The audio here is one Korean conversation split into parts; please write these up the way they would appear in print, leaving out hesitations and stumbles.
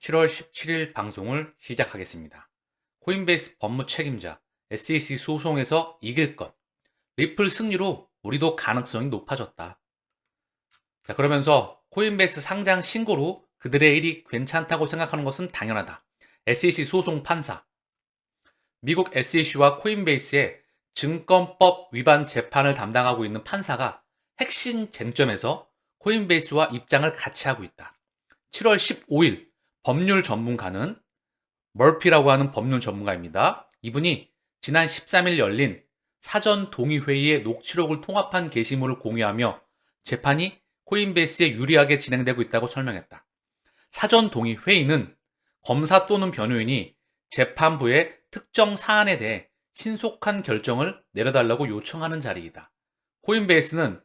7월 17일 방송을 시작하겠습니다. 코인베이스 법무 책임자 SEC 소송에서 이길 것. 리플 승리로 우리도 가능성이 높아졌다. 자, 그러면서 코인베이스 상장 신고로 그들의 일이 괜찮다고 생각하는 것은 당연하다. SEC 소송 판사. 미국 SEC와 코인베이스의 증권법 위반 재판을 담당하고 있는 판사가 핵심 쟁점에서 코인베이스와 입장을 같이 하고 있다. 7월 15일 법률 전문가는 머피라고 하는 법률 전문가입니다. 이분이 지난 13일 열린 사전 동의회의의 녹취록을 통합한 게시물을 공유하며 재판이 코인베이스에 유리하게 진행되고 있다고 설명했다. 사전 동의회의는 검사 또는 변호인이 재판부에 특정 사안에 대해 신속한 결정을 내려달라고 요청하는 자리이다. 코인베이스는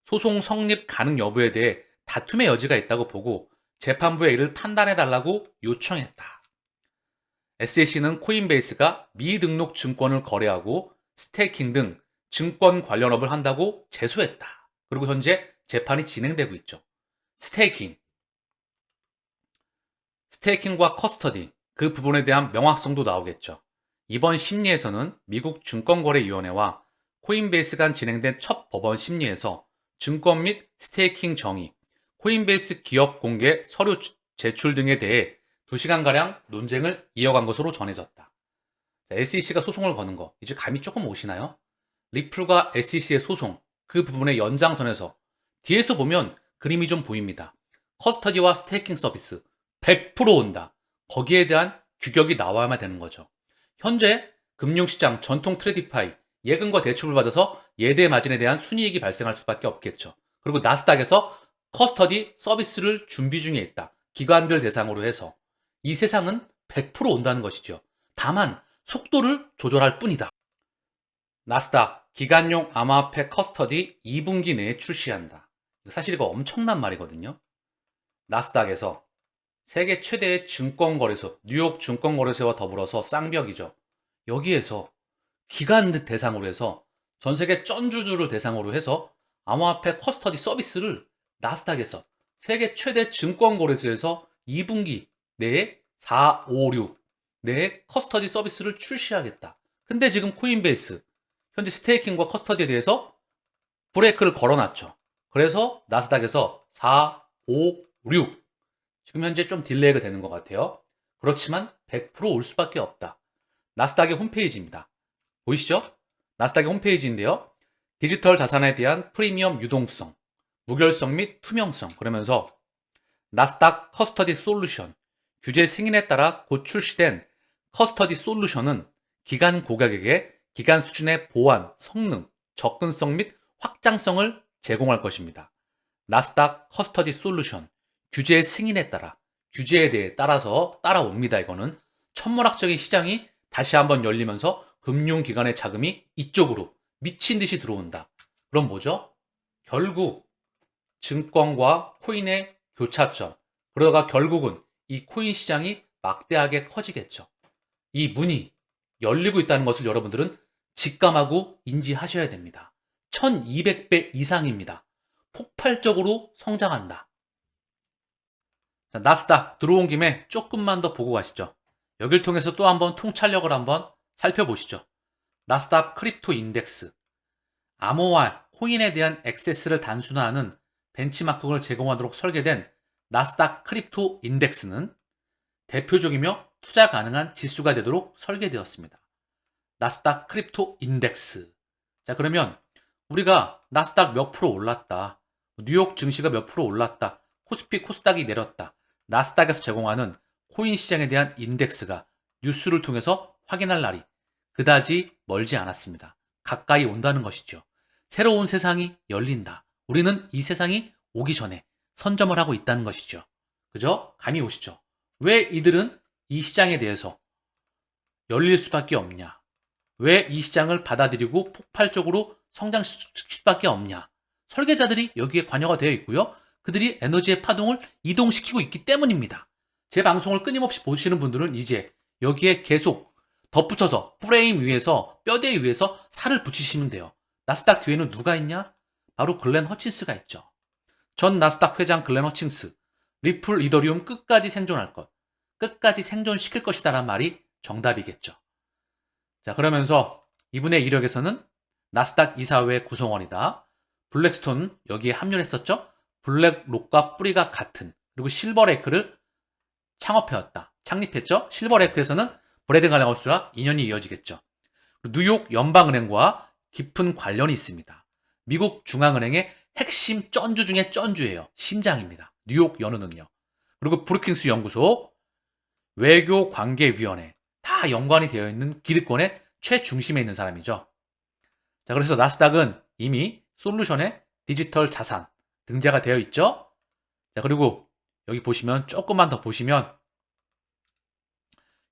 소송 성립 가능 여부에 대해 다툼의 여지가 있다고 보고 재판부에 이를 판단해달라고 요청했다. SEC는 코인베이스가 미등록 증권을 거래하고 스테이킹 등 증권 관련업을 한다고 제소했다. 그리고 현재 재판이 진행되고 있죠. 스테이킹과 커스터디, 그 부분에 대한 명확성도 나오겠죠. 이번 심리에서는 미국 증권거래위원회와 코인베이스 간 진행된 첫 법원 심리에서 증권 및 스테이킹 정의, 코인베이스 기업 공개 서류 제출 등에 대해 2시간가량 논쟁을 이어간 것으로 전해졌다. SEC가 소송을 거는 거, 이제 감이 조금 오시나요? 리플과 SEC의 소송, 그 부분의 연장선에서 뒤에서 보면 그림이 좀 보입니다. 커스터디와 스테이킹 서비스 100% 온다. 거기에 대한 규격이 나와야만 되는 거죠. 현재 금융시장 전통 트레디파이 예금과 대출을 받아서 예대 마진에 대한 순이익이 발생할 수밖에 없겠죠. 그리고 나스닥에서 커스터디 서비스를 준비 중에 있다. 기관들 대상으로 해서 이 세상은 100% 온다는 것이죠. 다만 속도를 조절할 뿐이다. 나스닥 기관용 암호화폐 커스터디 2분기 내에 출시한다. 사실 이거 엄청난 말이거든요. 나스닥에서 세계 최대의 증권거래소, 뉴욕 증권거래소와 더불어서 쌍벽이죠. 여기에서 기관 대상으로 해서 전 세계 쩐주주를 대상으로 해서 암호화폐 커스터디 서비스를 나스닥에서 세계 최대 증권거래소에서 2분기 내에 4, 5, 6 내에 커스터디 서비스를 출시하겠다. 근데 지금 코인베이스 현재 스테이킹과 커스터디에 대해서 브레이크를 걸어놨죠. 그래서 나스닥에서 4, 5, 6 지금 현재 좀 딜레이가 되는 것 같아요. 그렇지만 100%올 수밖에 없다. 나스닥의 홈페이지입니다. 보이시죠? 나스닥의 홈페이지인데요. 디지털 자산에 대한 프리미엄 유동성, 무결성 및 투명성, 그러면서 나스닥 커스터디 솔루션, 규제 승인에 따라 곧 출시된 커스터디 솔루션은 기관 고객에게 기관 수준의 보안, 성능, 접근성 및 확장성을 제공할 것입니다. 나스닥 커스터디 솔루션, 규제의 승인에 따라, 규제에 대해 따라서 따라옵니다. 이거는 천문학적인 시장이 다시 한번 열리면서 금융기관의 자금이 이쪽으로 미친 듯이 들어온다. 그럼 뭐죠? 결국 증권과 코인의 교차점, 그러다가 결국은 이 코인 시장이 막대하게 커지겠죠. 이 문이 열리고 있다는 것을 여러분들은 직감하고 인지하셔야 됩니다. 1200배 이상입니다. 폭발적으로 성장한다. 자, 나스닥 들어온 김에 조금만 더 보고 가시죠. 여길 통해서 또 한번 통찰력을 한번 살펴보시죠. 나스닥 크립토 인덱스. 암호화, 코인에 대한 액세스를 단순화하는 벤치마크를 제공하도록 설계된 나스닥 크립토 인덱스는 대표적이며 투자 가능한 지수가 되도록 설계되었습니다. 나스닥 크립토 인덱스. 자, 그러면 우리가 나스닥 몇 프로 올랐다. 뉴욕 증시가 몇 프로 올랐다. 코스피 코스닥이 내렸다. 나스닥에서 제공하는 코인 시장에 대한 인덱스가 뉴스를 통해서 확인할 날이 그다지 멀지 않았습니다. 가까이 온다는 것이죠. 새로운 세상이 열린다. 우리는 이 세상이 오기 전에 선점을 하고 있다는 것이죠. 그죠? 감이 오시죠? 왜 이들은 이 시장에 대해서 열릴 수밖에 없냐? 왜 이 시장을 받아들이고 폭발적으로 성장시킬 수밖에 없냐? 설계자들이 여기에 관여가 되어 있고요. 그들이 에너지의 파동을 이동시키고 있기 때문입니다. 제 방송을 끊임없이 보시는 분들은 이제 여기에 계속 덧붙여서 프레임 위에서 뼈대 위에서 살을 붙이시면 돼요. 나스닥 뒤에는 누가 있냐? 바로 글렌 허친스가 있죠. 전 나스닥 회장 글렌 허친스. 리플 이더리움 끝까지 생존할 것. 끝까지 생존시킬 것이다 라는 말이 정답이겠죠. 자, 그러면서 이분의 이력에서는 나스닥 이사회 구성원이다. 블랙스톤 여기에 합류를 했었죠. 블랙록과 뿌리가 같은, 그리고 실버레이크를 창립했죠. 실버레이크에서는 브래드 갈라거스와 인연이 이어지겠죠. 뉴욕 연방은행과 깊은 관련이 있습니다. 미국 중앙은행의 핵심 쩐주 중에 쩐주예요. 심장입니다. 뉴욕 연은은요. 그리고 브루킹스 연구소, 외교관계위원회 다 연관이 되어 있는 기득권의 최중심에 있는 사람이죠. 자, 그래서 나스닥은 이미 솔루션의 디지털 자산 등재가 되어 있죠. 자, 그리고 여기 보시면 조금만 더 보시면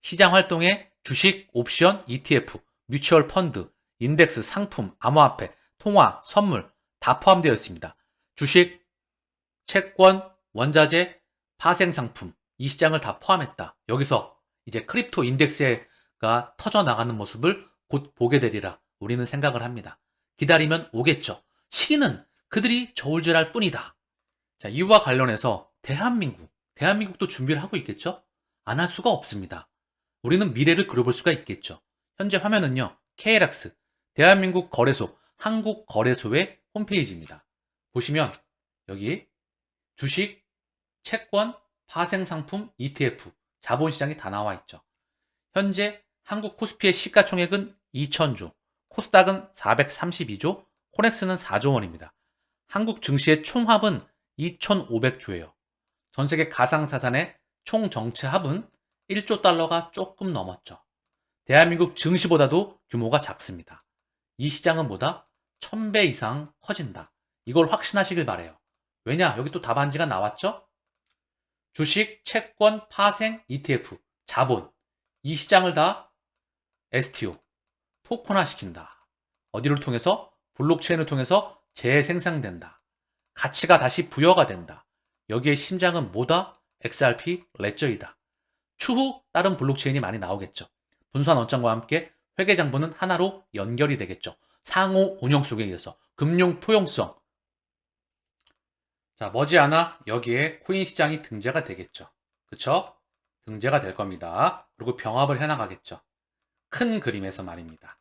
시장 활동에 주식, 옵션, ETF, 뮤추얼 펀드, 인덱스, 상품, 암호화폐, 통화, 선물 다 포함되어 있습니다. 주식, 채권, 원자재, 파생상품 이 시장을 다 포함했다. 여기서 이제 크립토 인덱스가 터져나가는 모습을 곧 보게 되리라 우리는 생각을 합니다. 기다리면 오겠죠. 시기는 그들이 저울질할 뿐이다. 자, 이와 관련해서 대한민국도 준비를 하고 있겠죠? 안 할 수가 없습니다. 우리는 미래를 그려볼 수가 있겠죠. 현재 화면은요, KLX, 대한민국 거래소, 한국거래소의 홈페이지입니다. 보시면 여기 주식, 채권, 파생상품, ETF, 자본시장이 다 나와 있죠. 현재 한국 코스피의 시가총액은 2,000조, 코스닥은 432조, 코넥스는 4조 원입니다. 한국 증시의 총합은 2,500조예요. 전세계 가상자산의 총 정체 합은 1조 달러가 조금 넘었죠. 대한민국 증시보다도 규모가 작습니다. 이 시장은 보다 1000배 이상 커진다. 이걸 확신하시길 바래요. 왜냐? 여기 또 답안지가 나왔죠? 주식, 채권, 파생, ETF, 자본. 이 시장을 다 STO, 토큰화시킨다. 어디를 통해서? 블록체인을 통해서 재생산된다. 가치가 다시 부여가 된다. 여기에 심장은 뭐다? XRP 레저이다. 추후 다른 블록체인이 많이 나오겠죠. 분산 원장과 함께 회계장부는 하나로 연결이 되겠죠. 상호 운영 속에 의해서 금융 포용성. 자, 머지않아 여기에 코인 시장이 등재가 되겠죠. 그쵸? 등재가 될 겁니다. 그리고 병합을 해나가겠죠. 큰 그림에서 말입니다.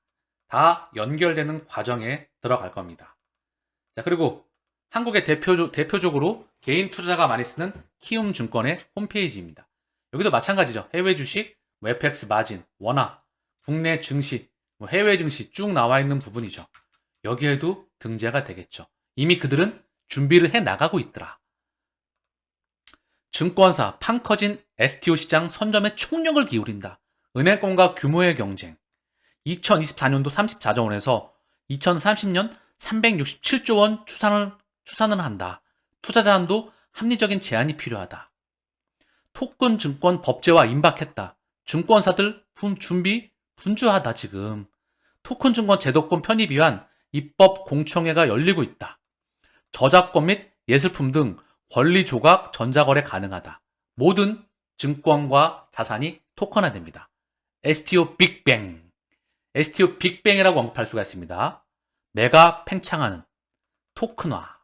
다 연결되는 과정에 들어갈 겁니다. 자, 그리고 한국의 대표적으로 개인 투자자가 많이 쓰는 키움증권의 홈페이지입니다. 여기도 마찬가지죠. 해외 주식, FX 마진, 원화, 국내 증시, 해외 증시 쭉 나와 있는 부분이죠. 여기에도 등재가 되겠죠. 이미 그들은 준비를 해 나가고 있더라. 증권사 판 커진 STO 시장 선점에 총력을 기울인다. 은행권과 규모의 경쟁. 2024년도 34조 원에서 2030년 367조 원 추산을 한다. 투자자 한도 합리적인 제한이 필요하다. 토큰 증권 법제화 임박했다. 증권사들 준비 분주하다 지금. 토큰 증권 제도권 편입 위한 입법 공청회가 열리고 있다. 저작권 및 예술품 등 권리 조각 전자거래 가능하다. 모든 증권과 자산이 토큰화됩니다. STO 빅뱅. STO 빅뱅이라고 언급할 수가 있습니다. 내가 팽창하는 토큰화.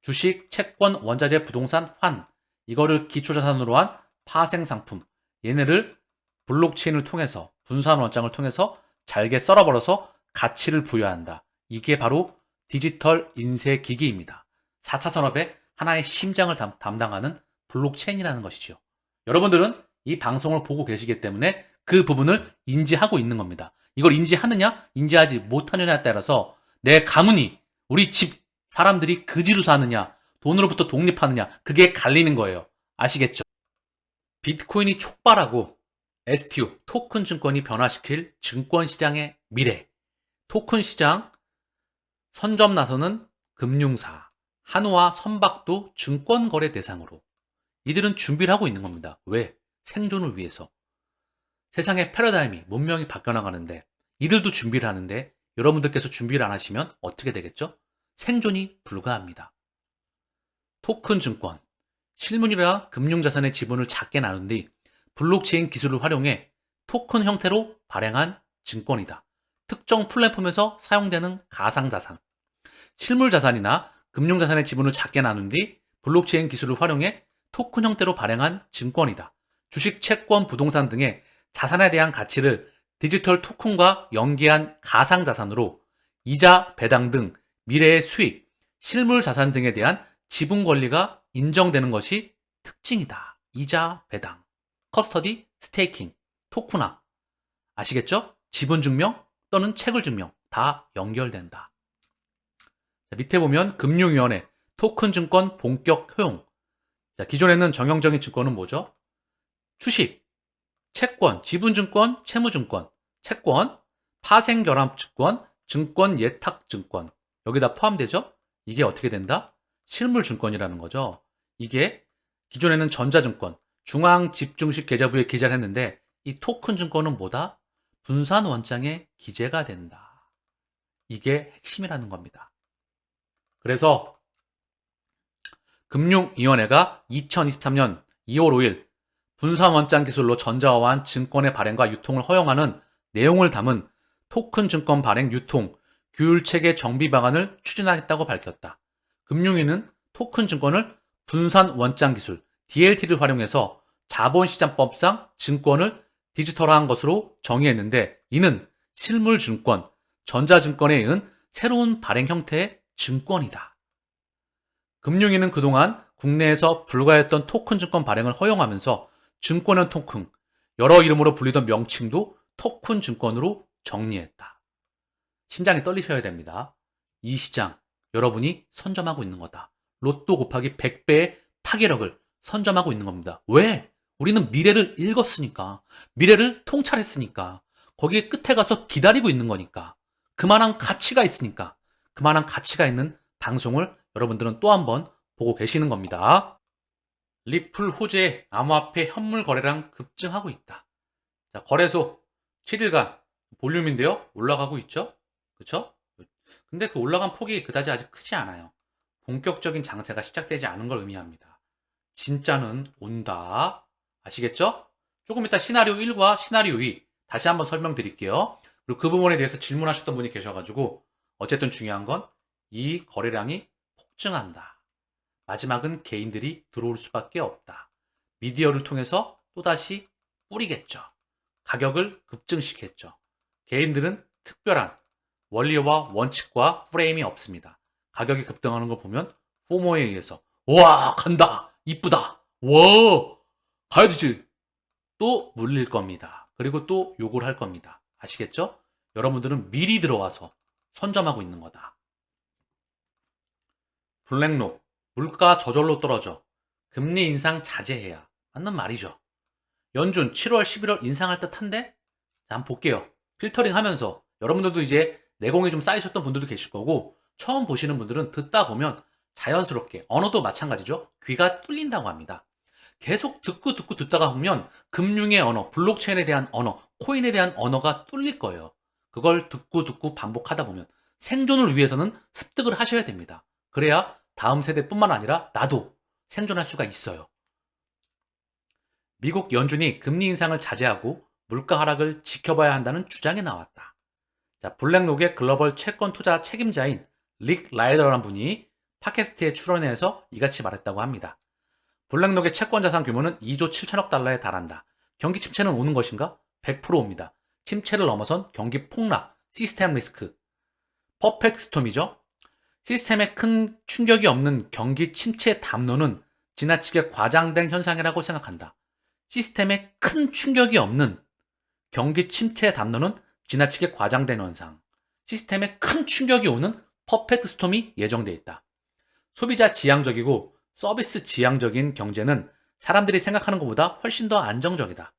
주식, 채권, 원자재, 부동산, 환. 이거를 기초자산으로 한 파생상품. 얘네를 블록체인을 통해서, 분산 원장을 통해서 잘게 썰어버려서 가치를 부여한다. 이게 바로 디지털 인쇄 기기입니다. 4차 산업의 하나의 심장을 담당하는 블록체인이라는 것이죠. 여러분들은 이 방송을 보고 계시기 때문에 그 부분을 인지하고 있는 겁니다. 이걸 인지하느냐, 인지하지 못하느냐에 따라서 내 가문이, 우리 집 사람들이 그지로 사느냐, 돈으로부터 독립하느냐, 그게 갈리는 거예요. 아시겠죠? 비트코인이 촉발하고 STO, 토큰 증권이 변화시킬 증권시장의 미래. 토큰 시장 선점 나서는 금융사, 한우와 선박도 증권거래 대상으로. 이들은 준비를 하고 있는 겁니다. 왜? 생존을 위해서. 세상의 패러다임이, 문명이 바뀌어나가는데 이들도 준비를 하는데 여러분들께서 준비를 안 하시면 어떻게 되겠죠? 생존이 불가합니다. 토큰 증권, 실물이나 금융자산의 지분을 작게 나눈 뒤 블록체인 기술을 활용해 토큰 형태로 발행한 증권이다. 특정 플랫폼에서 사용되는 가상자산. 실물자산이나 금융자산의 지분을 작게 나눈 뒤 블록체인 기술을 활용해 토큰 형태로 발행한 증권이다. 주식, 채권, 부동산 등의 자산에 대한 가치를 디지털 토큰과 연계한 가상자산으로 이자, 배당 등 미래의 수익, 실물 자산 등에 대한 지분 권리가 인정되는 것이 특징이다. 이자, 배당, 커스터디, 스테이킹, 토큰화. 아시겠죠? 지분 증명 또는 채굴 증명 다 연결된다. 자, 밑에 보면 금융위원회, 토큰 증권 본격 효용. 자, 기존에는 정형적인 증권은 뭐죠? 주식, 채권, 지분증권, 채무증권, 채권, 파생결합증권, 증권 예탁증권. 여기다 포함되죠? 이게 어떻게 된다? 실물증권이라는 거죠. 이게 기존에는 전자증권, 중앙집중식 계좌부에 기재를 했는데 이 토큰증권은 뭐다? 분산원장에 기재가 된다. 이게 핵심이라는 겁니다. 그래서 금융위원회가 2023년 2월 5일 분산원장 기술로 전자화한 증권의 발행과 유통을 허용하는 내용을 담은 토큰 증권 발행 유통 규율체계 정비 방안을 추진하겠다고 밝혔다. 금융위는 토큰 증권을 분산원장 기술 DLT를 활용해서 자본시장법상 증권을 디지털화한 것으로 정의했는데 이는 실물증권, 전자증권에 의한 새로운 발행 형태의 증권이다. 금융위는 그동안 국내에서 불가했던 토큰 증권 발행을 허용하면서 증권형 토큰, 여러 이름으로 불리던 명칭도 토큰 증권으로 정리했다. 심장이 떨리셔야 됩니다. 이 시장, 여러분이 선점하고 있는 거다. 로또 곱하기 100배의 파괴력을 선점하고 있는 겁니다. 왜? 우리는 미래를 읽었으니까, 미래를 통찰했으니까, 거기에 끝에 가서 기다리고 있는 거니까, 그만한 가치가 있으니까, 그만한 가치가 있는 방송을 여러분들은 또 한 번 보고 계시는 겁니다. 리플 호재의 암호화폐 현물 거래량 급증하고 있다. 자, 거래소 7일간 볼륨인데요. 올라가고 있죠? 그쵸? 근데 그 올라간 폭이 그다지 아직 크지 않아요. 본격적인 장세가 시작되지 않은 걸 의미합니다. 진짜는 온다. 아시겠죠? 조금 이따 시나리오 1과 시나리오 2 다시 한번 설명드릴게요. 그리고 그 부분에 대해서 질문하셨던 분이 계셔가지고 어쨌든 중요한 건 이 거래량이 폭증한다. 마지막은 개인들이 들어올 수밖에 없다. 미디어를 통해서 또다시 뿌리겠죠. 가격을 급증시켰죠. 개인들은 특별한 원리와 원칙과 프레임이 없습니다. 가격이 급등하는 걸 보면 포모에 의해서 와 간다 이쁘다 와 가야 되지 또 물릴 겁니다. 그리고 또 욕을 할 겁니다. 아시겠죠? 여러분들은 미리 들어와서 선점하고 있는 거다. 블랙록 물가 저절로 떨어져 금리 인상 자제해야 맞는 말이죠. 연준 7월 11월 인상할 듯한데 자, 한번 볼게요. 필터링 하면서 여러분들도 이제 내공이 좀 쌓이셨던 분들도 계실 거고 처음 보시는 분들은 듣다 보면 자연스럽게 언어도 마찬가지죠. 귀가 뚫린다고 합니다. 계속 듣고 듣다가 보면 금융의 언어, 블록체인에 대한 언어, 코인에 대한 언어가 뚫릴 거예요. 그걸 듣고 반복하다 보면 생존을 위해서는 습득을 하셔야 됩니다. 그래야 다음 세대뿐만 아니라 나도 생존할 수가 있어요. 미국 연준이 금리 인상을 자제하고 물가 하락을 지켜봐야 한다는 주장이 나왔다. 자, 블랙록의 글로벌 채권 투자 책임자인 릭 라이더라는 분이 팟캐스트에 출연해서 이같이 말했다고 합니다. 블랙록의 채권 자산 규모는 2조 7천억 달러에 달한다. 경기 침체는 오는 것인가? 100% 옵니다. 침체를 넘어선 경기 폭락, 시스템 리스크, 퍼펙트 스톰이죠. 시스템에 큰 충격이 없는 경기 침체 담론은 지나치게 과장된 현상이라고 생각한다. 시스템에 큰 충격이 없는 경기 침체 담론은 지나치게 과장된 현상. 시스템에 큰 충격이 오는 퍼펙트 스톰이 예정돼 있다. 소비자 지향적이고 서비스 지향적인 경제는 사람들이 생각하는 것보다 훨씬 더 안정적이다.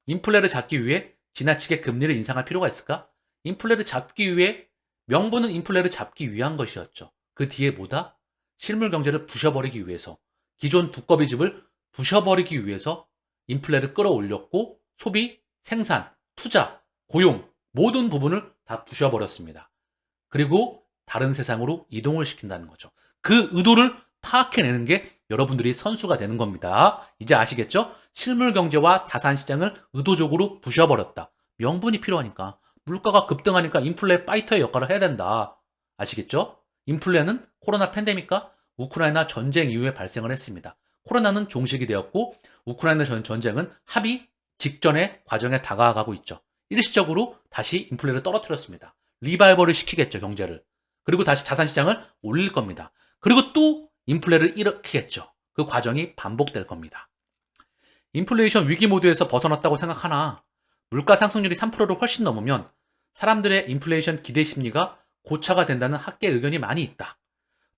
인플레를 잡기 위해 지나치게 금리를 인상할 필요가 있을까? 인플레를 잡기 위해 명분은 인플레를 잡기 위한 것이었죠. 그 뒤에 뭐다? 실물 경제를 부셔버리기 위해서 기존 두꺼비 집을 부셔버리기 위해서 인플레를 끌어올렸고 소비, 생산, 투자, 고용 모든 부분을 다 부셔버렸습니다. 그리고 다른 세상으로 이동을 시킨다는 거죠. 그 의도를 파악해내는 게 여러분들이 선수가 되는 겁니다. 이제 아시겠죠? 실물 경제와 자산 시장을 의도적으로 부셔버렸다. 명분이 필요하니까 물가가 급등하니까 인플레 파이터의 역할을 해야 된다. 아시겠죠? 인플레는 코로나 팬데믹과 우크라이나 전쟁 이후에 발생을 했습니다. 코로나는 종식이 되었고 우크라이나 전쟁은 합의 직전의 과정에 다가가고 있죠. 일시적으로 다시 인플레를 떨어뜨렸습니다. 리바이벌을 시키겠죠, 경제를. 그리고 다시 자산시장을 올릴 겁니다. 그리고 또 인플레를 일으키겠죠. 그 과정이 반복될 겁니다. 인플레이션 위기 모드에서 벗어났다고 생각하나 물가 상승률이 3%를 훨씬 넘으면 사람들의 인플레이션 기대 심리가 고차가 된다는 학계 의견이 많이 있다.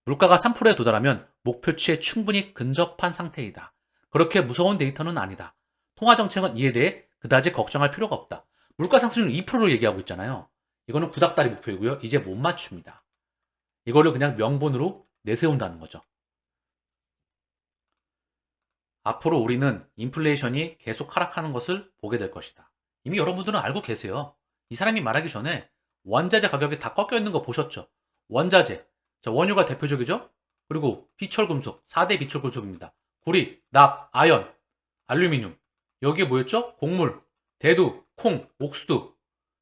물가가 3%에 도달하면 목표치에 충분히 근접한 상태이다. 그렇게 무서운 데이터는 아니다. 통화정책은 이에 대해 그다지 걱정할 필요가 없다. 물가 상승률 2%를 얘기하고 있잖아요. 이거는 구닥다리 목표이고요. 이제 못 맞춥니다. 이거를 그냥 명분으로 내세운다는 거죠. 앞으로 우리는 인플레이션이 계속 하락하는 것을 보게 될 것이다. 이미 여러분들은 알고 계세요. 이 사람이 말하기 전에 원자재 가격이 다 꺾여 있는 거 보셨죠? 원자재, 원유가 대표적이죠? 그리고 비철금속, 4대 비철금속입니다. 구리, 납, 아연, 알루미늄. 여기에 뭐였죠? 곡물, 대두, 콩, 옥수수,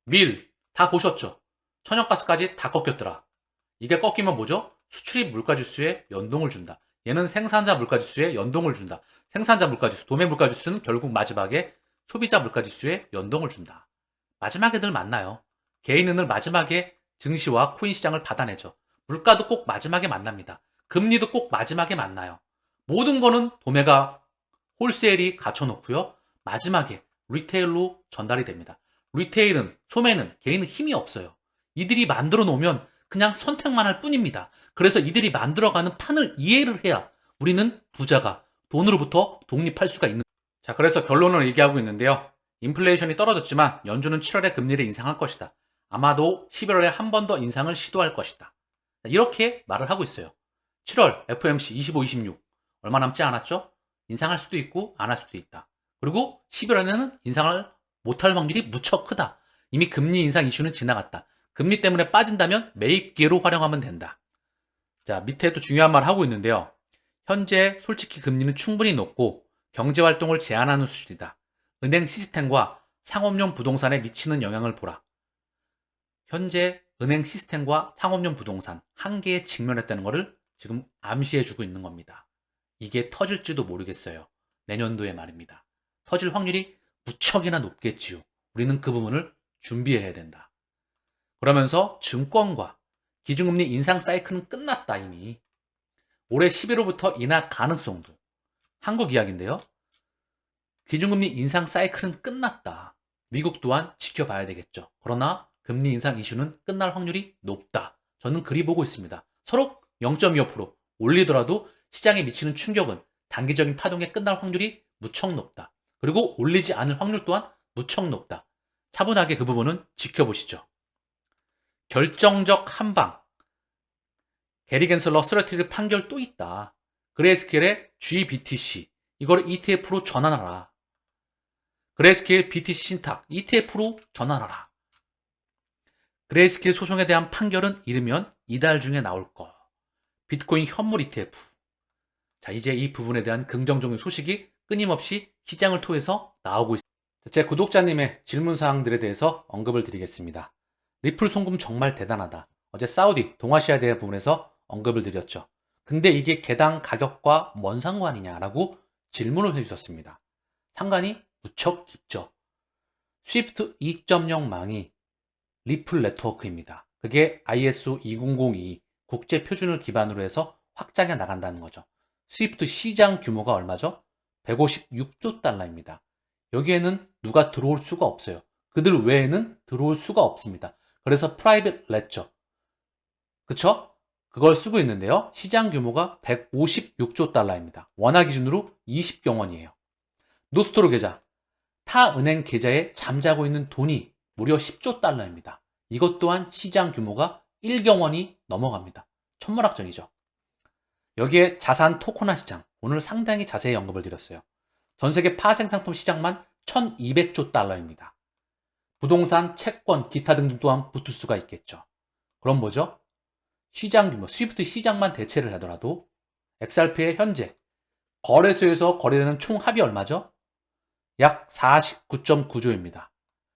밀, 다 보셨죠? 천연가스까지 다 꺾였더라. 이게 꺾이면 뭐죠? 수출입 물가지수에 연동을 준다. 얘는 생산자 물가지수에 연동을 준다. 생산자 물가지수, 도매 물가지수는 결국 마지막에 소비자 물가지수에 연동을 준다. 마지막에 늘 만나요. 개인은 늘 마지막에 증시와 코인 시장을 받아내죠. 물가도 꼭 마지막에 만납니다. 금리도 꼭 마지막에 만나요. 모든 거는 도매가 홀세일이 갖춰놓고요. 마지막에 리테일로 전달이 됩니다. 리테일은, 소매는, 개인은 힘이 없어요. 이들이 만들어 놓으면 그냥 선택만 할 뿐입니다. 그래서 이들이 만들어가는 판을 이해를 해야 우리는 부자가 돈으로부터 독립할 수가 있는. 자, 그래서 결론을 얘기하고 있는데요. 인플레이션이 떨어졌지만 연준은 7월에 금리를 인상할 것이다. 아마도 11월에 한 번 더 인상을 시도할 것이다. 이렇게 말을 하고 있어요. 7월 FOMC 25, 26 얼마 남지 않았죠? 인상할 수도 있고 안 할 수도 있다. 그리고 11월에는 인상을 못할 확률이 무척 크다. 이미 금리 인상 이슈는 지나갔다. 금리 때문에 빠진다면 매입 기회로 활용하면 된다. 자, 밑에 또 중요한 말 하고 있는데요. 현재 솔직히 금리는 충분히 높고 경제활동을 제한하는 수준이다. 은행 시스템과 상업용 부동산에 미치는 영향을 보라. 현재 은행 시스템과 상업용 부동산 한계에 직면했다는 것을 지금 암시해주고 있는 겁니다. 이게 터질지도 모르겠어요. 내년도에 말입니다. 터질 확률이 무척이나 높겠지요. 우리는 그 부분을 준비해야 된다. 그러면서 증권과 기준금리 인상 사이클은 끝났다 이미. 올해 11월부터 인하 가능성도. 한국 이야기인데요. 기준금리 인상 사이클은 끝났다. 미국 또한 지켜봐야 되겠죠. 그러나 금리 인상 이슈는 끝날 확률이 높다. 저는 그리 보고 있습니다. 서로 0.25% 올리더라도 시장에 미치는 충격은 단기적인 파동에 끝날 확률이 무척 높다. 그리고 올리지 않을 확률 또한 무척 높다. 차분하게 그 부분은 지켜보시죠. 결정적 한방. 게리 겐슬러 스트래티를 판결 또 있다. 그레이스케일의 GBTC 이걸 ETF로 전환하라. 그레이스케일 BTC 신탁 ETF로 전환하라. 그레이스케일 소송에 대한 판결은 이르면 이달 중에 나올 거. 비트코인 현물 ETF. 자, 이제 이 부분에 대한 긍정적인 소식이 끊임없이 시장을 통해서 나오고 있습니다. 제 구독자님의 질문 사항들에 대해서 언급을 드리겠습니다. 리플 송금 정말 대단하다. 어제 사우디, 동아시아 대해 부분에서 언급을 드렸죠. 근데 이게 개당 가격과 뭔 상관이냐라고 질문을 해주셨습니다. 상관이 무척 깊죠. 스위프트 2.0 망이 리플 네트워크입니다. 그게 ISO 2002 국제 표준을 기반으로 해서 확장해 나간다는 거죠. 스위프트 시장 규모가 얼마죠? 156조 달러입니다. 여기에는 누가 들어올 수가 없어요. 그들 외에는 들어올 수가 없습니다. 그래서 프라이빗 레저, 그쵸? 그걸 쓰고 있는데요. 시장 규모가 156조 달러입니다. 원화 기준으로 20경원이에요. 노스토로 계좌, 타 은행 계좌에 잠자고 있는 돈이 무려 10조 달러입니다. 이것 또한 시장 규모가 1경원이 넘어갑니다. 천문학적이죠. 여기에 자산 토큰화 시장, 오늘 상당히 자세히 언급을 드렸어요. 전세계 파생상품 시장만 1200조 달러입니다. 부동산, 채권, 기타 등등 또한 붙을 수가 있겠죠. 그럼 뭐죠? 시장 규모, 스위프트 시장만 대체를 하더라도 XRP의 현재 거래소에서 거래되는 총 합이 얼마죠? 약 49.9조입니다.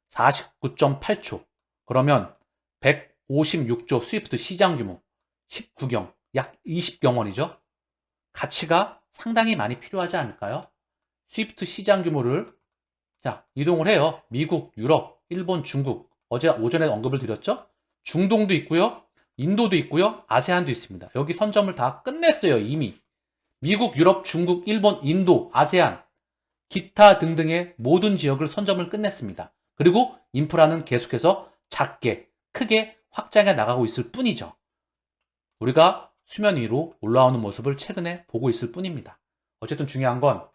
49.8조. 그러면 156조 스위프트 시장 규모 19경, 약 20경원이죠. 가치가 상당히 많이 필요하지 않을까요? 스위프트 시장 규모를 자, 이동을 해요. 미국, 유럽, 일본, 중국. 어제 오전에 언급을 드렸죠? 중동도 있고요. 인도도 있고요. 아세안도 있습니다. 여기 선점을 다 끝냈어요, 이미. 미국, 유럽, 중국, 일본, 인도, 아세안, 기타 등등의 모든 지역을 선점을 끝냈습니다. 그리고 인프라는 계속해서 작게, 크게 확장해 나가고 있을 뿐이죠. 우리가 수면 위로 올라오는 모습을 최근에 보고 있을 뿐입니다. 어쨌든 중요한 건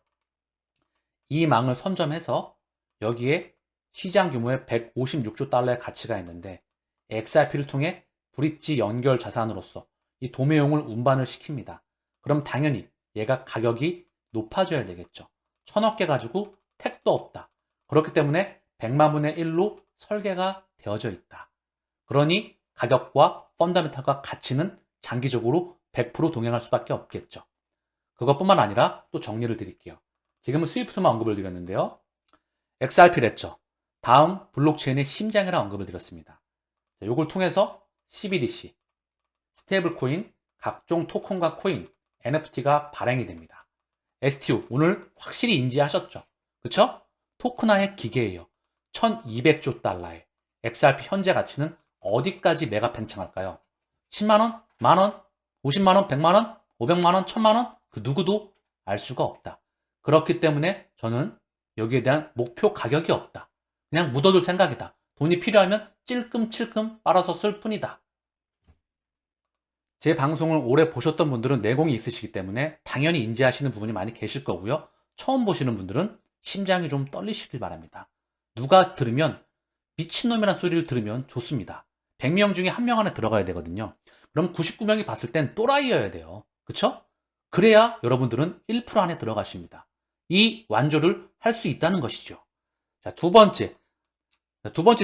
이 망을 선점해서 여기에 시장 규모의 156조 달러의 가치가 있는데 XRP를 통해 브릿지 연결 자산으로서 이 도매용을 운반을 시킵니다. 그럼 당연히 얘가 가격이 높아져야 되겠죠. 1000억 개 가지고 택도 없다. 그렇기 때문에 100만 분의 1로 설계가 되어져 있다. 그러니 가격과 펀더멘탈과 가치는 장기적으로 100% 동행할 수밖에 없겠죠. 그것뿐만 아니라 또 정리를 드릴게요. 지금은 스위프트만 언급을 드렸는데요. XRP랬죠. 다음 블록체인의 심장이라 언급을 드렸습니다. 이걸 통해서 CBDC, 스테이블 코인, 각종 토큰과 코인, NFT가 발행이 됩니다. STO 오늘 확실히 인지하셨죠? 그쵸? 토큰화의 기계예요. 1200조 달러에 XRP 현재 가치는 어디까지 매각 팽창할까요? 10만원? 만원? 50만원? 100만원? 500만원? 1000만원? 그 누구도 알 수가 없다. 그렇기 때문에 저는 여기에 대한 목표 가격이 없다. 그냥 묻어둘 생각이다. 돈이 필요하면 찔끔찔끔 빨아서 쓸 뿐이다. 제 방송을 오래 보셨던 분들은 내공이 있으시기 때문에 당연히 인지하시는 부분이 많이 계실 거고요. 처음 보시는 분들은 심장이 좀 떨리시길 바랍니다. 누가 들으면 미친놈이란 소리를 들으면 좋습니다. 100명 중에 1명 안에 들어가야 되거든요. 그럼 99명이 봤을 땐 또라이여야 돼요. 그쵸? 그래야 여러분들은 1% 안에 들어가십니다. 이 완조를 할 수 있다는 것이죠. 자, 두 번째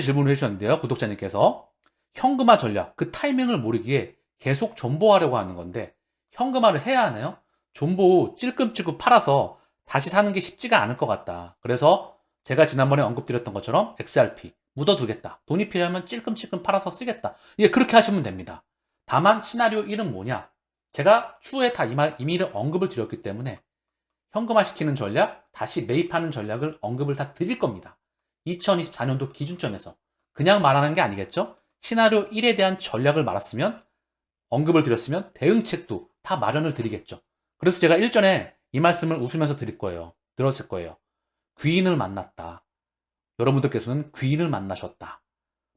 질문을 해주셨는데요. 구독자님께서 현금화 전략, 그 타이밍을 모르기에 계속 존버하려고 하는 건데 현금화를 해야 하나요? 존버 찔끔찔끔 팔아서 다시 사는 게 쉽지가 않을 것 같다. 그래서 제가 지난번에 언급드렸던 것처럼 XRP 묻어두겠다. 돈이 필요하면 찔끔찔끔 팔아서 쓰겠다. 예, 그렇게 하시면 됩니다. 다만 시나리오 1은 뭐냐? 제가 추후에 다 이미 언급을 드렸기 때문에 현금화시키는 전략, 다시 매입하는 전략을 언급을 다 드릴 겁니다. 2024년도 기준점에서 그냥 말하는 게 아니겠죠? 시나리오 1에 대한 전략을 말았으면 언급을 드렸으면 대응책도 다 마련을 드리겠죠. 그래서 제가 일전에 이 말씀을 웃으면서 드릴 거예요. 들었을 거예요. 귀인을 만났다. 여러분들께서는 귀인을 만나셨다.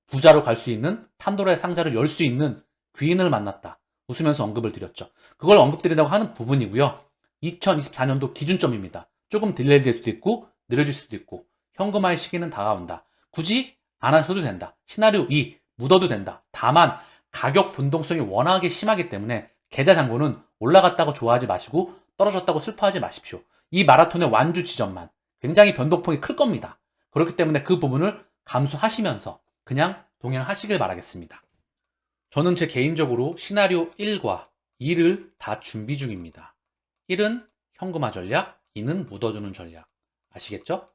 부자로 갈 수 있는 판도라의 상자를 열 수 있는 귀인을 만났다. 웃으면서 언급을 드렸죠. 그걸 언급드린다고 하는 부분이고요. 2024년도 기준점입니다. 조금 딜레이 될 수도 있고 느려질 수도 있고 현금화의 시기는 다가온다. 굳이 안 하셔도 된다. 시나리오 2 묻어도 된다. 다만 가격 변동성이 워낙에 심하기 때문에 계좌 잔고는 올라갔다고 좋아하지 마시고 떨어졌다고 슬퍼하지 마십시오. 이 마라톤의 완주 지점만 굉장히 변동폭이 클 겁니다. 그렇기 때문에 그 부분을 감수하시면서 그냥 동행하시길 바라겠습니다. 저는 제 개인적으로 시나리오 1과 2를 다 준비 중입니다. 1은 현금화 전략, 2는 묻어주는 전략. 아시겠죠?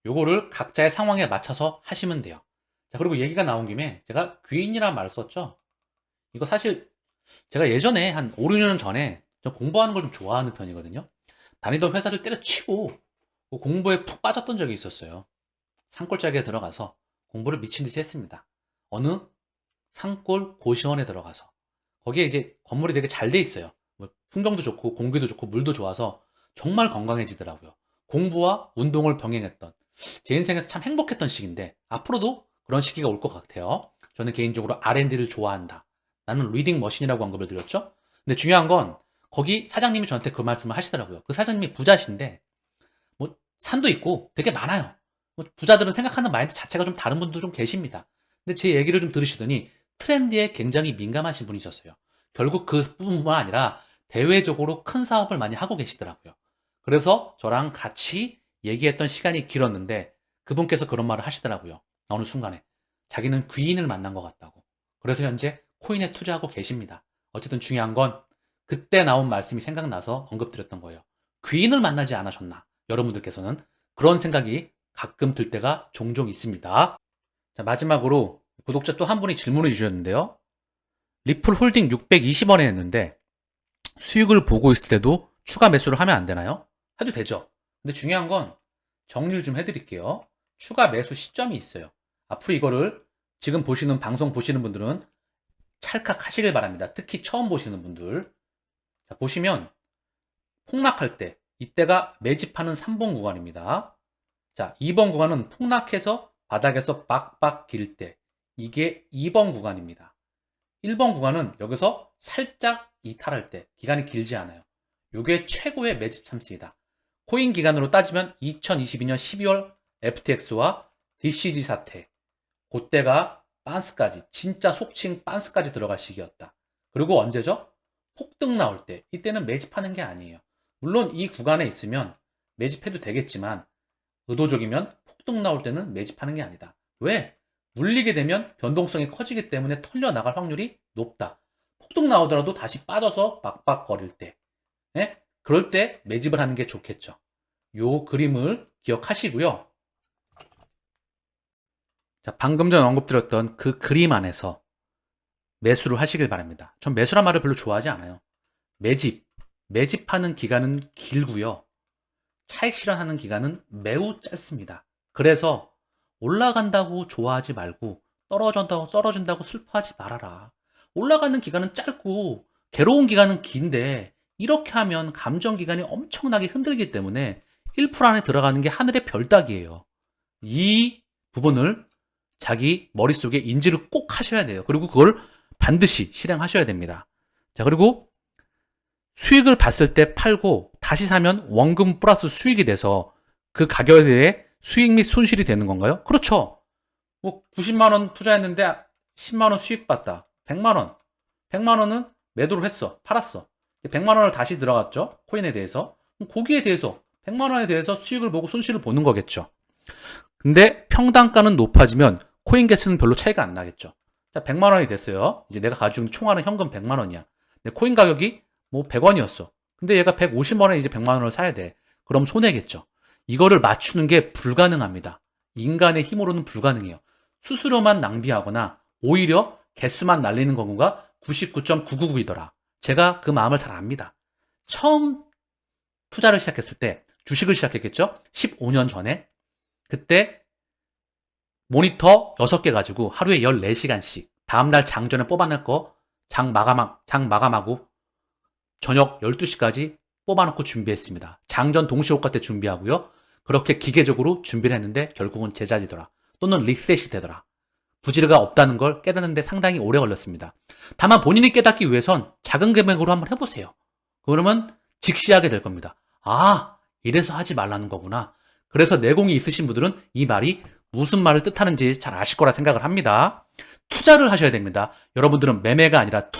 요거를 각자의 상황에 맞춰서 하시면 돼요. 자, 그리고 얘기가 나온 김에 제가 귀인이라는 말을 썼죠? 이거 사실 제가 예전에 한 5, 6년 전에 좀 공부하는 걸 좀 좋아하는 편이거든요. 다니던 회사를 때려치고 공부에 푹 빠졌던 적이 있었어요. 산골짜기에 들어가서 공부를 미친 듯이 했습니다. 어느 산골 고시원에 들어가서 거기에 이제 건물이 되게 잘 돼 있어요. 뭐 풍경도 좋고 공기도 좋고 물도 좋아서 정말 건강해지더라고요. 공부와 운동을 병행했던 제 인생에서 참 행복했던 시기인데 앞으로도 그런 시기가 올 것 같아요. 저는 개인적으로 R&D를 좋아한다. 나는 리딩 머신이라고 언급을 드렸죠. 근데 중요한 건 거기 사장님이 저한테 그 말씀을 하시더라고요. 그 사장님이 부자신데 뭐 산도 있고 되게 많아요. 뭐 부자들은 생각하는 마인드 자체가 좀 다른 분도 좀 계십니다. 근데 제 얘기를 좀 들으시더니 트렌드에 굉장히 민감하신 분이셨어요. 결국 그 뿐만 아니라 대외적으로 큰 사업을 많이 하고 계시더라고요. 그래서 저랑 같이 얘기했던 시간이 길었는데 그분께서 그런 말을 하시더라고요. 어느 순간에 자기는 귀인을 만난 것 같다고. 그래서 현재 코인에 투자하고 계십니다. 어쨌든 중요한 건 그때 나온 말씀이 생각나서 언급드렸던 거예요. 귀인을 만나지 않으셨나? 여러분들께서는 그런 생각이 가끔 들 때가 종종 있습니다. 자, 마지막으로 구독자 또 한 분이 질문을 주셨는데요. 리플 홀딩 620원에 했는데 수익을 보고 있을 때도 추가 매수를 하면 안 되나요? 해도 되죠. 근데 중요한 건 정리를 좀 해드릴게요. 추가 매수 시점이 있어요. 앞으로 이거를 지금 보시는 방송 보시는 분들은 찰칵 하시길 바랍니다. 특히 처음 보시는 분들. 자, 보시면 폭락할 때 이때가 매집하는 3번 구간입니다. 자, 2번 구간은 폭락해서 바닥에서 빡빡 길 때 이게 2번 구간입니다. 1번 구간은 여기서 살짝 이탈할 때 기간이 길지 않아요. 이게 최고의 매집 찬스이다. 코인 기간으로 따지면 2022년 12월 FTX와 DCG 사태 그때가 빤스까지 진짜 속칭 빤스까지 들어갈 시기였다. 그리고 언제죠? 폭등 나올 때 이때는 매집하는 게 아니에요. 물론 이 구간에 있으면 매집해도 되겠지만 의도적이면 폭등 나올 때는 매집하는 게 아니다. 왜? 물리게 되면 변동성이 커지기 때문에 털려 나갈 확률이 높다. 폭등 나오더라도 다시 빠져서 박박거릴 때, 예? 그럴 때 매집을 하는 게 좋겠죠. 요 그림을 기억하시고요. 자, 방금 전 언급드렸던 그 그림 안에서 매수를 하시길 바랍니다. 전 매수란 말을 별로 좋아하지 않아요. 매집하는 기간은 길고요. 차익 실현하는 기간은 매우 짧습니다. 그래서 올라간다고 좋아하지 말고 떨어진다고 슬퍼하지 말아라. 올라가는 기간은 짧고 괴로운 기간은 긴데 이렇게 하면 감정 기간이 엄청나게 흔들리기 때문에 1% 안에 들어가는 게 하늘의 별따기예요. 이 부분을 자기 머릿속에 인지를 꼭 하셔야 돼요. 그리고 그걸 반드시 실행하셔야 됩니다. 자, 그리고 수익을 봤을 때 팔고 다시 사면 원금 플러스 수익이 돼서 그 가격에 대해 수익 및 손실이 되는 건가요? 그렇죠. 뭐 90만 원 투자했는데 10만 원 수익 봤다. 100만 원. 100만 원은 매도를 했어. 팔았어. 100만 원을 다시 들어갔죠. 코인에 대해서. 거기에 대해서 100만 원에 대해서 수익을 보고 손실을 보는 거겠죠. 근데 평단가는 높아지면 코인 개수는 별로 차이가 안 나겠죠. 자, 100만 원이 됐어요. 이제 내가 가지고 있는 총알은 현금 100만 원이야. 근데 코인 가격이 뭐 100원이었어. 근데 얘가 150만 원에 이제 100만 원을 사야 돼. 그럼 손해겠죠. 이거를 맞추는 게 불가능합니다. 인간의 힘으로는 불가능해요. 수수료만 낭비하거나 오히려 개수만 날리는 경우가 99.999이더라. 제가 그 마음을 잘 압니다. 처음 투자를 시작했을 때 주식을 시작했겠죠? 15년 전에. 그때 모니터 6개 가지고 하루에 14시간씩 다음날 장전에 뽑아낼 거 장 마감하고 저녁 12시까지 뽑아놓고 준비했습니다. 장전 동시호가 때 준비하고요. 그렇게 기계적으로 준비를 했는데 결국은 제자리더라. 또는 리셋이 되더라. 부지르가 없다는 걸 깨닫는데 상당히 오래 걸렸습니다. 다만 본인이 깨닫기 위해선 작은 금액으로 한번 해보세요. 그러면 직시하게 될 겁니다. 아, 이래서 하지 말라는 거구나. 그래서 내공이 있으신 분들은 이 말이 무슨 말을 뜻하는지 잘 아실 거라 생각을 합니다. 투자를 하셔야 됩니다. 여러분들은 매매가 아니라